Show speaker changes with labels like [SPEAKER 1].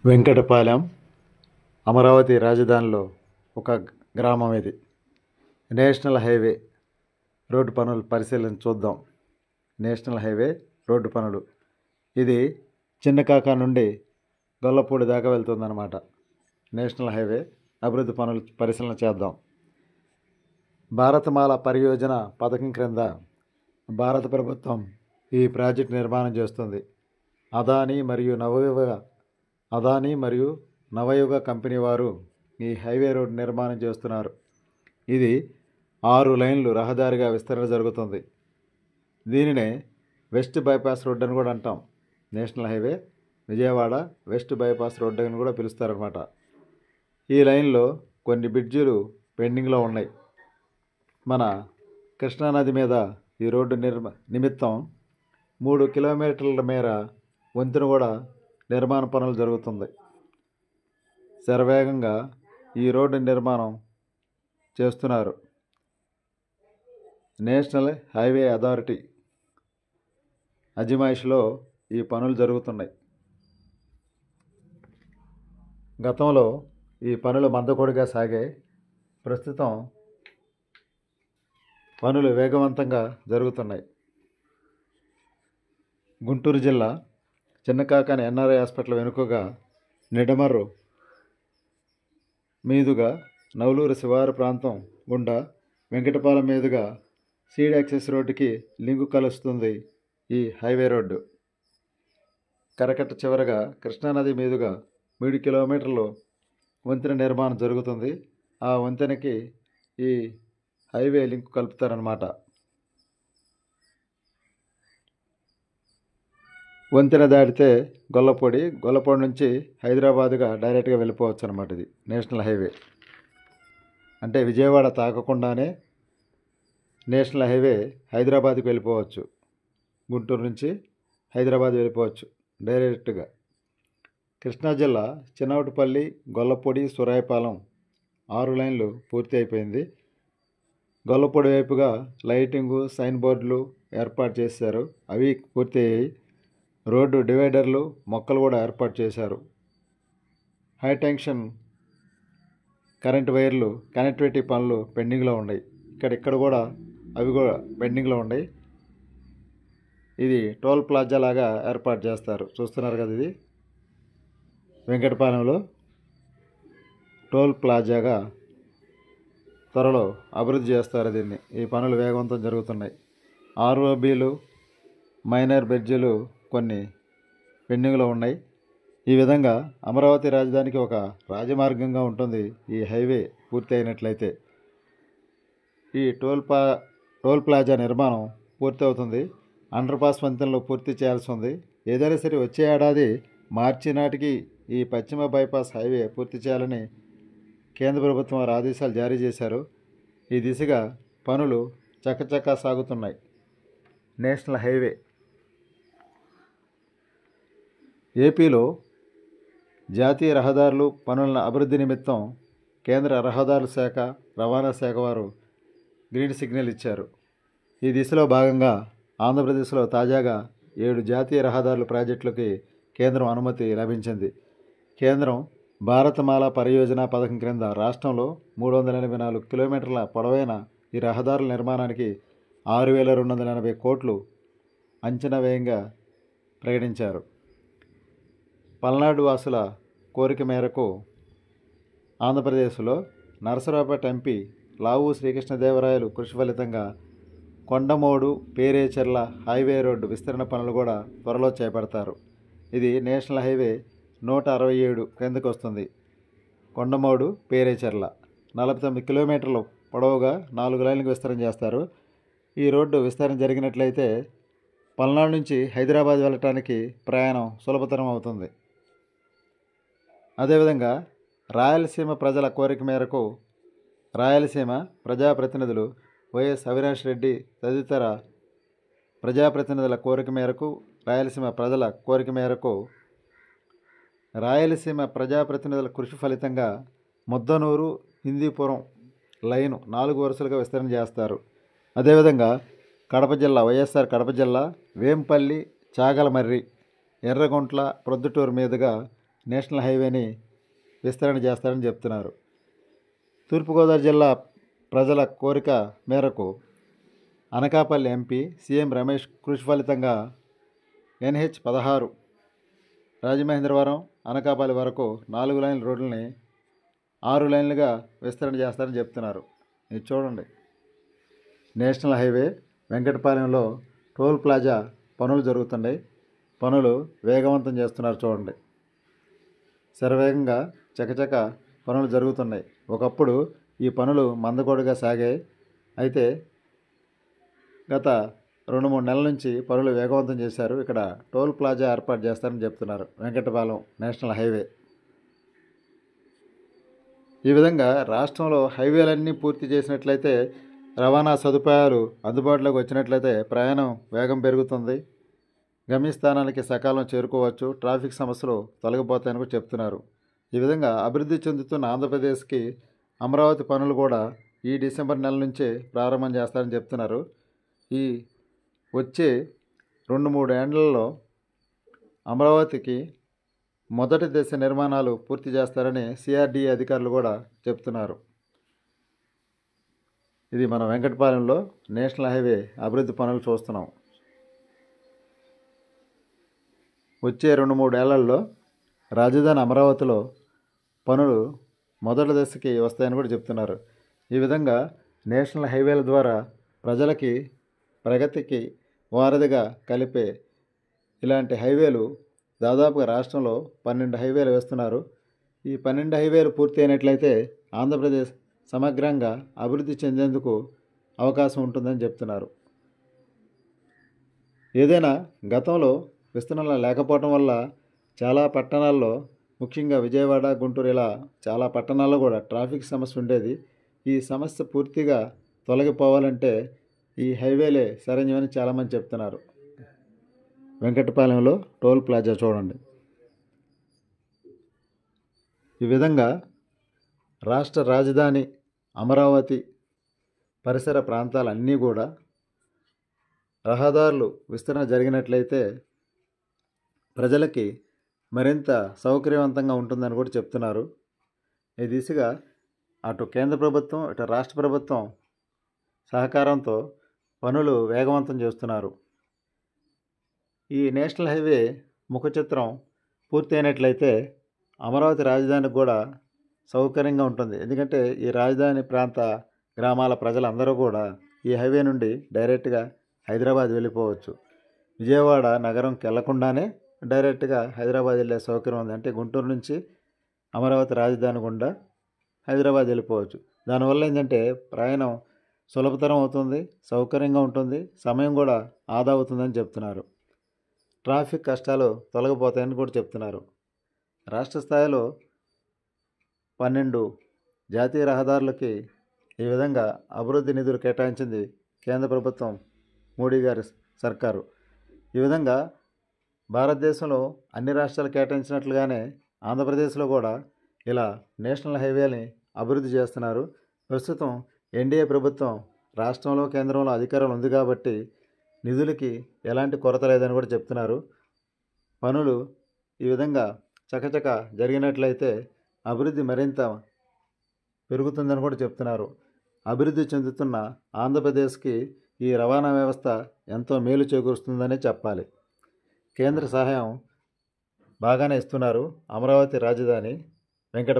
[SPEAKER 1] వెంకటపాలెం అమరావతి రాజధానిలో ఒక గ్రామం ఇది. నేషనల్ హైవే రోడ్డు పనులు పరిశీలన చూద్దాం. నేషనల్ హైవే రోడ్డు పనులు ఇది చిన్నకాక నుండి గొల్లపూడి దాకా వెళ్తుందన్నమాట. నేషనల్ హైవే అభివృద్ధి పనులు పరిశీలన చేద్దాం. భారతమాల పరియోజన పథకం క్రింద భారత ప్రభుత్వం ఈ ప్రాజెక్టు నిర్మాణం చేస్తుంది. అదానీ మరియు నవయుగ కంపెనీ వారు ఈ హైవే రోడ్డు నిర్మాణం చేస్తున్నారు. ఇది 6 లైన్లు రహదారిగా విస్తరణ జరుగుతుంది. దీనినే వెస్ట్ బైపాస్ రోడ్ అని కూడా అంటాం. National highway Vijayawada west bypass road అని కూడా పిలుస్తారనమాట. ఈ లైన్లో కొన్ని బ్రిడ్జిలు పెండింగ్లో ఉన్నాయి. మన కృష్ణానది మీద ఈ రోడ్డు నిమిత్తం 3 కిలోమీటర్ల మేర వంతెన కూడా నిర్మాణ పనులు జరుగుతుంది. శరవేగంగా ఈ రోడ్డు నిర్మాణం చేస్తున్నారు. నేషనల్ హైవే అథారిటీ అజమాయిషిలో ఈ పనులు జరుగుతున్నాయి. గతంలో ఈ పనులు మందకొడిగా సాగాయి. ప్రస్తుతం పనులు వేగవంతంగా జరుగుతున్నాయి. గుంటూరు జిల్లా చిన్నకాకాని ఎన్ఆర్ఐ హాస్పిటల్ వెనుకగా నిడమర్రు మీదుగా నవలూరు శివారు ప్రాంతం గుండా వెంకటపాలెం మీదుగా సీడ్ యాక్సెస్ రోడ్డుకి లింకు కలుస్తుంది ఈ హైవే రోడ్డు. కరకట్ట చివరగా కృష్ణానది మీదుగా 3 కిలోమీటర్లు వంతెన నిర్మాణం జరుగుతుంది. ఆ వంతెనకి ఈ హైవే లింకు కలుపుతారన్నమాట. వంతెన దాటితే గొల్లపూడి నుంచి హైదరాబాదుగా డైరెక్ట్గా వెళ్ళిపోవచ్చు అనమాట. ఇది నేషనల్ హైవే అంటే విజయవాడ తాకకుండానే నేషనల్ హైవే హైదరాబాద్కి వెళ్ళిపోవచ్చు. గుంటూరు నుంచి హైదరాబాద్ వెళ్ళిపోవచ్చు డైరెక్ట్గా. కృష్ణా జిల్లా చిన్నవటిపల్లి, గొల్లపూడి, సురాయపాలెం 6 లైన్లు పూర్తి అయిపోయింది. గొల్లపూడి వైపుగా లైటింగు, సైన్ బోర్డులు ఏర్పాటు చేశారు. అవి పూర్తి అయ్యాయి. రోడ్డు డివైడర్లు, మొక్కలు కూడా ఏర్పాటు చేశారు. హై టెన్షన్ కరెంట్ వైర్లు కనెక్టివిటీ పనులు పెండింగ్లో ఉన్నాయి. ఇక్కడ కూడా అవి కూడా పెండింగ్లో ఉన్నాయి. ఇది టోల్ ప్లాజా లాగా ఏర్పాటు చేస్తారు. చూస్తున్నారు కదా, ఇది వెంకటపాలెంలో టోల్ ప్లాజాగా త్వరలో అభివృద్ధి చేస్తారు దీన్ని. ఈ పనులు వేగవంతం జరుగుతున్నాయి. ఆర్ఓబీలు, మైనర్ బ్రిడ్జిలు కొన్ని పెండింగ్లో ఉన్నాయి. ఈ విధంగా అమరావతి రాజధానికి ఒక రాజమార్గంగా ఉంటుంది ఈ హైవే పూర్తి అయినట్లయితే. ఈ టోల్ ప్లాజా నిర్మాణం పూర్తి అవుతుంది. అండర్ పాస్ వంతెనలు పూర్తి చేయాల్సి ఉంది. ఏదైనా సరే వచ్చే ఏడాది మార్చి నాటికి ఈ పశ్చిమ బైపాస్ హైవే పూర్తి చేయాలని కేంద్ర ప్రభుత్వం వారు ఆదేశాలు జారీ చేశారు. ఈ దిశగా పనులు చకచకా సాగుతున్నాయి. నేషనల్ హైవే ఏపీలో జాతీయ రహదారులు పనుల అభివృద్ధి నిమిత్తం కేంద్ర రహదారుల శాఖ, రవాణా శాఖ వారు గ్రీన్ సిగ్నల్ ఇచ్చారు. ఈ దిశలో భాగంగా ఆంధ్రప్రదేశ్లో తాజాగా 7 జాతీయ రహదారుల ప్రాజెక్టులకి కేంద్రం అనుమతి లభించింది. కేంద్రం భారతమాల పరియోజన పథకం క్రింద రాష్ట్రంలో 384 కిలోమీటర్ల పొడవైన ఈ రహదారుల నిర్మాణానికి 6,280 కోట్లు అంచనా వ్యయంగా ప్రకటించారు. పల్నాడు వాసుల కోరిక మేరకు ఆంధ్రప్రదేశ్లో నరసరావుపేట ఎంపీ లావు శ్రీకృష్ణదేవరాయలు కృషి ఫలితంగా కొండమోడు పేరేచెర్ల హైవే రోడ్డు విస్తరణ పనులు కూడా త్వరలో చేపడతారు. ఇది నేషనల్ హైవే 167 క్రిందకు వస్తుంది. కొండమోడు పేరేచెర్ల 49 కిలోమీటర్లు పొడవుగా 4 లైన్లకు విస్తరణ చేస్తారు. ఈ రోడ్డు విస్తరణ జరిగినట్లయితే పల్నాడు నుంచి హైదరాబాద్ వెళ్ళటానికి ప్రయాణం సులభతరం అవుతుంది. అదేవిధంగా రాయలసీమ ప్రజల కోరిక మేరకు రాయలసీమ ప్రజాప్రతినిధులు వైఎస్ అవినాష్ రెడ్డి తదితర ప్రజాప్రతినిధుల కోరిక మేరకు రాయలసీమ ప్రజాప్రతినిధుల కృషి ఫలితంగా ముద్దనూరు, హిందీపురం లైను 4 వరుసలుగా విస్తరణ చేస్తారు. అదేవిధంగా వైఎస్ఆర్ కడప జిల్లా వేంపల్లి, చాగలమర్రి, ఎర్రగుంట్ల, ప్రొద్దుటూరు మీదుగా నేషనల్ హైవేని విస్తరణ చేస్తారని చెప్తున్నారు. తూర్పుగోదావరి జిల్లా ప్రజల కోరిక మేరకు అనకాపల్లి ఎంపీ సీఎం రమేష్ కృషి ఫలితంగా NH-16 రాజమహేంద్రవరం అనకాపల్లి వరకు 4 లైన్ల రోడ్లని 6 లైన్లుగా విస్తరణ చేస్తారని చెప్తున్నారు. ఇది చూడండి, నేషనల్ హైవే వెంకటపాలెంలో టోల్ ప్లాజా పనులు జరుగుతున్నాయి. పనులు వేగవంతం చేస్తున్నారు. చూడండి, శరవేగంగా చకచక పనులు జరుగుతున్నాయి. ఒకప్పుడు ఈ పనులు మందకొడిగా సాగాయి. అయితే గత 2-3 నెలల నుంచి పనులు వేగవంతం చేశారు. ఇక్కడ టోల్ ప్లాజా ఏర్పాటు చేస్తారని చెప్తున్నారు. Venkatapalem national highway. ఈ విధంగా రాష్ట్రంలో హైవేలన్నీ పూర్తి చేసినట్లయితే, రవాణా సదుపాయాలు అందుబాటులోకి వచ్చినట్లయితే ప్రయాణం వేగం పెరుగుతుంది. గమ్యస్థానానికి సకాలం చేరుకోవచ్చు. ట్రాఫిక్ సమస్యలు తొలగిపోతాయని కూడా చెప్తున్నారు. ఈ విధంగా అభివృద్ధి చెందుతున్న ఆంధ్రప్రదేశ్కి అమరావతి పనులు కూడా ఈ డిసెంబర్ నెల నుంచే ప్రారంభం చేస్తారని చెప్తున్నారు. ఈ వచ్చే 2-3 ఏళ్లలో అమరావతికి మొదటి దశ నిర్మాణాలు పూర్తి చేస్తారని CRDA అధికారులు కూడా చెప్తున్నారు. ఇది మన వెంకటపాలెంలో నేషనల్ హైవే అభివృద్ధి పనులు చూస్తున్నాం. వచ్చే 2-3 ఏళ్లలో రాజధాని అమరావతిలో పనులు మొదటి దశకి వస్తాయని కూడా చెప్తున్నారు. ఈ విధంగా నేషనల్ హైవేల ద్వారా ప్రజలకి ప్రగతికి వారధిగా కలిపే ఇలాంటి హైవేలు దాదాపుగా రాష్ట్రంలో 12 హైవేలు వేస్తున్నారు. ఈ 12 హైవేలు పూర్తి అయినట్లయితే ఆంధ్రప్రదేశ్ సమగ్రంగా అభివృద్ధి చెందేందుకు అవకాశం ఉంటుందని చెప్తున్నారు. ఏదైనా గతంలో విస్తరణ లేకపోవడం వల్ల చాలా పట్టణాల్లో, ముఖ్యంగా విజయవాడ, గుంటూరు ఇలా చాలా పట్టణాల్లో కూడా ట్రాఫిక్ సమస్య ఉండేది. ఈ సమస్య పూర్తిగా తొలగిపోవాలంటే ఈ హైవేలే శరణ్యమని చాలామంది చెప్తున్నారు. వెంకటపాలెంలో టోల్ ప్లాజా చూడండి. ఈ విధంగా రాష్ట్ర రాజధాని అమరావతి పరిసర ప్రాంతాలన్నీ కూడా రహదారులు విస్తరణ జరిగినట్లయితే ప్రజలకి మరింత సౌకర్యవంతంగా ఉంటుందని కూడా చెప్తున్నారు. ఈ దిశగా అటు కేంద్ర ప్రభుత్వం, ఇటు రాష్ట్ర ప్రభుత్వం సహకారంతో పనులు వేగవంతం చేస్తున్నారు. ఈ నేషనల్ హైవే ముఖ చిత్రం పూర్తయినట్లయితే అమరావతి రాజధానికి కూడా సౌకర్యంగా ఉంటుంది. ఎందుకంటే ఈ రాజధాని ప్రాంత గ్రామాల ప్రజలందరూ కూడా ఈ హైవే నుండి డైరెక్ట్గా హైదరాబాద్ వెళ్ళిపోవచ్చు. విజయవాడ నగరంకి వెళ్లకుండానే డైరెక్ట్గా హైదరాబాద్ వెళ్ళే సౌకర్యం ఉంది. అంటే గుంటూరు నుంచి అమరావతి రాజధాని గుండా హైదరాబాద్ వెళ్ళిపోవచ్చు. దానివల్ల ఏంటంటే ప్రయాణం సులభతరం అవుతుంది, సౌకర్యంగా ఉంటుంది, సమయం కూడా ఆదా అవుతుందని చెప్తున్నారు. ట్రాఫిక్ కష్టాలు తొలగిపోతాయని కూడా చెప్తున్నారు. రాష్ట్ర స్థాయిలో 12 జాతీయ రహదారులకి ఈ విధంగా అభివృద్ధి నిధులు కేటాయించింది కేంద్ర ప్రభుత్వం, మోడీ గారి సర్కారు. ఈ విధంగా భారతదేశంలో అన్ని రాష్ట్రాలు కేటాయించినట్లుగానే ఆంధ్రప్రదేశ్లో కూడా ఇలా నేషనల్ హైవేని అభివృద్ధి చేస్తున్నారు. ప్రస్తుతం NDA ప్రభుత్వం రాష్ట్రంలో, కేంద్రంలో అధికారం ఉంది కాబట్టి నిధులకి ఎలాంటి కొరత లేదని కూడా చెప్తున్నారు. పనులు ఈ విధంగా చకచక జరిగినట్లయితే అభివృద్ధి మరింత పెరుగుతుందని కూడా చెప్తున్నారు. అభివృద్ధి చెందుతున్న ఆంధ్రప్రదేశ్కి ఈ రవాణా వ్యవస్థ ఎంతో మేలు చేకూరుస్తుందనే చెప్పాలి. కేంద్ర సహాయం బాగానే ఇస్తున్నారు. అమరావతి రాజధాని వెంకట